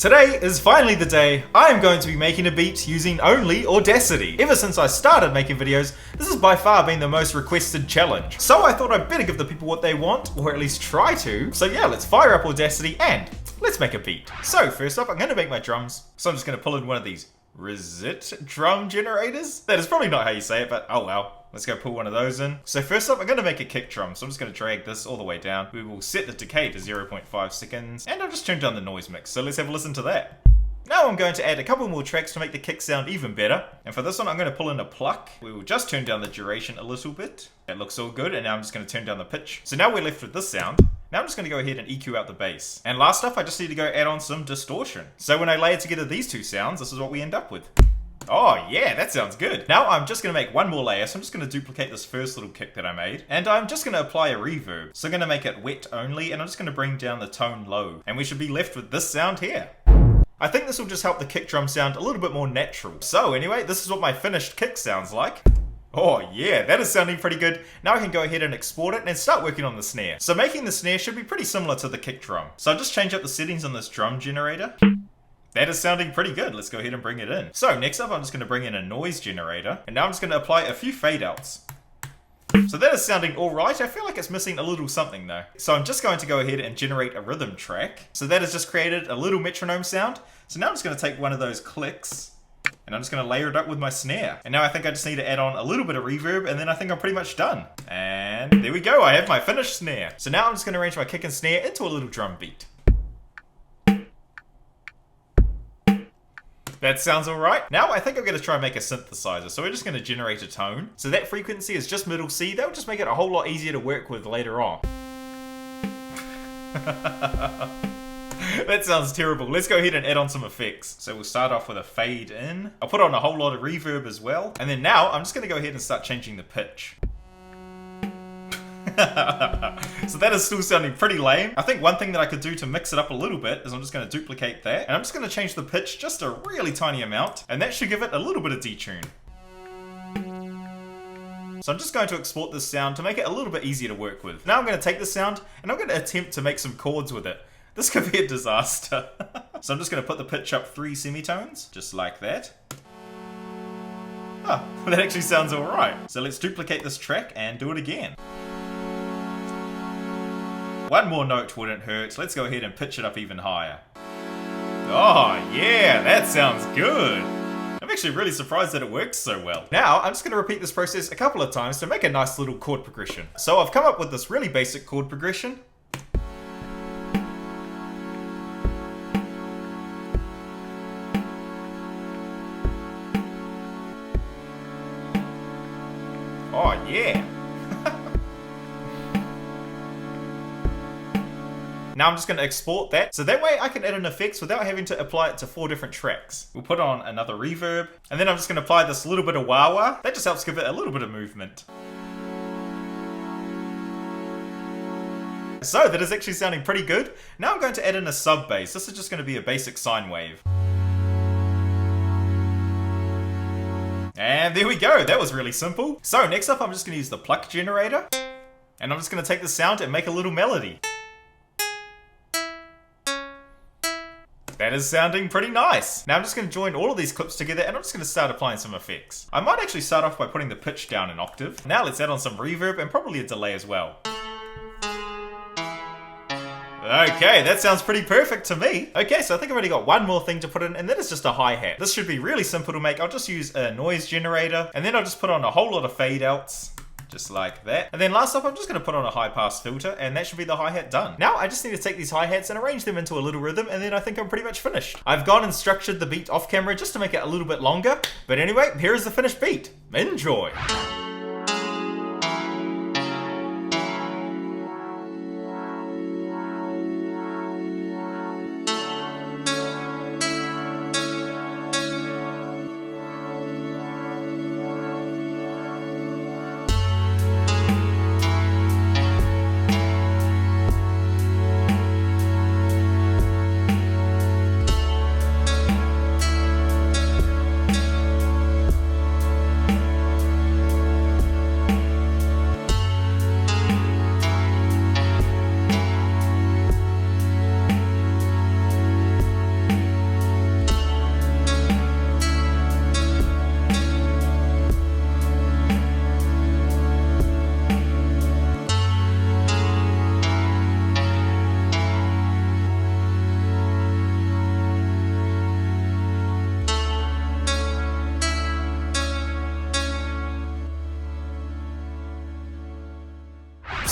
Today is finally the day I am going to be making a beat using only Audacity. Ever since I started making videos, this has by far been the most requested challenge. So I thought I'd better give the people what they want, or at least try to. So yeah, let's fire up Audacity and let's make a beat. So first up, I'm going to make my drums. So I'm just going to pull in one of these resit drum generators. That is probably not how you say it, but oh well. Let's go pull one of those in. So first up, I'm going to make a kick drum. So I'm just going to drag this all the way down. We will set the decay to 0.5 seconds. And I'll just turn down the noise mix. So let's have a listen to that. Now I'm going to add a couple more tracks to make the kick sound even better. And for this one, I'm going to pull in a pluck. We will just turn down the duration a little bit. That looks all good. And now I'm just going to turn down the pitch. So now we're left with this sound. Now I'm just going to go ahead and EQ out the bass. And last up, I just need to go add on some distortion. So when I layer together these two sounds, this is what we end up with. Oh yeah, that sounds good. Now I'm just going to make one more layer, so I'm just going to duplicate this first little kick that I made. And I'm just going to apply a reverb. So I'm going to make it wet only, and I'm just going to bring down the tone low. And we should be left with this sound here. I think this will just help the kick drum sound a little bit more natural. So anyway, this is what my finished kick sounds like. Oh yeah, that is sounding pretty good. Now I can go ahead and export it and start working on the snare. So making the snare should be pretty similar to the kick drum. So I'll just change up the settings on this drum generator. That is sounding pretty good. Let's go ahead and bring it in. So next up, I'm just going to bring in a noise generator. And now I'm just going to apply a few fade outs. So that is sounding alright. I feel like it's missing a little something though. So I'm just going to go ahead and generate a rhythm track. So that has just created a little metronome sound. So now I'm just going to take one of those clicks and I'm just going to layer it up with my snare. And now I think I just need to add on a little bit of reverb and then I think I'm pretty much done. And there we go. I have my finished snare. So now I'm just going to arrange my kick and snare into a little drum beat. That sounds alright. Now I think I'm going to try and make a synthesizer. So we're just going to generate a tone. So that frequency is just middle C. That will just make it a whole lot easier to work with later on. That sounds terrible. Let's go ahead and add on some effects. So we'll start off with a fade in. I'll put on a whole lot of reverb as well. And then now I'm just going to go ahead and start changing the pitch. So that is still sounding pretty lame. I think one thing that I could do to mix it up a little bit is I'm just going to duplicate that. And I'm just going to change the pitch just a really tiny amount. And that should give it a little bit of detune. So I'm just going to export this sound to make it a little bit easier to work with. Now I'm going to take this sound and I'm going to attempt to make some chords with it. This could be a disaster. So I'm just going to put the pitch up 3 semitones, just like that. Oh, that actually sounds alright. So let's duplicate this track and do it again. One more note wouldn't hurt. Let's go ahead and pitch it up even higher. Oh yeah, that sounds good. I'm actually really surprised that it works so well. Now, I'm just going to repeat this process a couple of times to make a nice little chord progression. So I've come up with this really basic chord progression. Oh yeah. Now I'm just going to export that, so that way I can add in effects without having to apply it to 4 different tracks. We'll put on another reverb, and then I'm just going to apply this little bit of wah-wah. That just helps give it a little bit of movement. So that is actually sounding pretty good. Now I'm going to add in a sub bass. This is just going to be a basic sine wave. And there we go, that was really simple. So next up I'm just going to use the Pluck Generator, and I'm just going to take the sound and make a little melody. That is sounding pretty nice. Now I'm just going to join all of these clips together and I'm just going to start applying some effects. I might actually start off by putting the pitch down an octave. Now let's add on some reverb and probably a delay as well. Okay, that sounds pretty perfect to me. Okay, so I think I've already got one more thing to put in, and that is just a hi-hat. This should be really simple to make. I'll just use a noise generator, and then I'll just put on a whole lot of fade outs. Just like that. And then last up, I'm just going to put on a high pass filter, and that should be the hi-hat done. Now I just need to take these hi-hats and arrange them into a little rhythm, and then I think I'm pretty much finished. I've gone and structured the beat off camera just to make it a little bit longer. But anyway, here is the finished beat. Enjoy.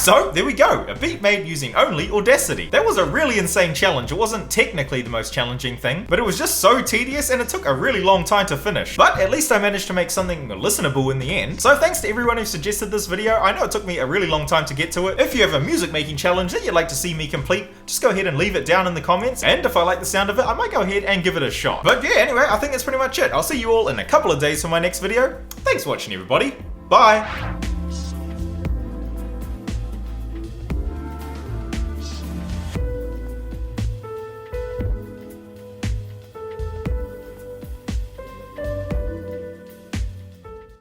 So there we go, a beat made using only Audacity. That was a really insane challenge. It wasn't technically the most challenging thing, but it was just so tedious and it took a really long time to finish. But at least I managed to make something listenable in the end. So thanks to everyone who suggested this video. I know it took me a really long time to get to it. If you have a music making challenge that you'd like to see me complete, just go ahead and leave it down in the comments, and if I like the sound of it, I might go ahead and give it a shot. But yeah, anyway, I think that's pretty much it. I'll see you all in a couple of days for my next video. Thanks for watching, everybody. Bye!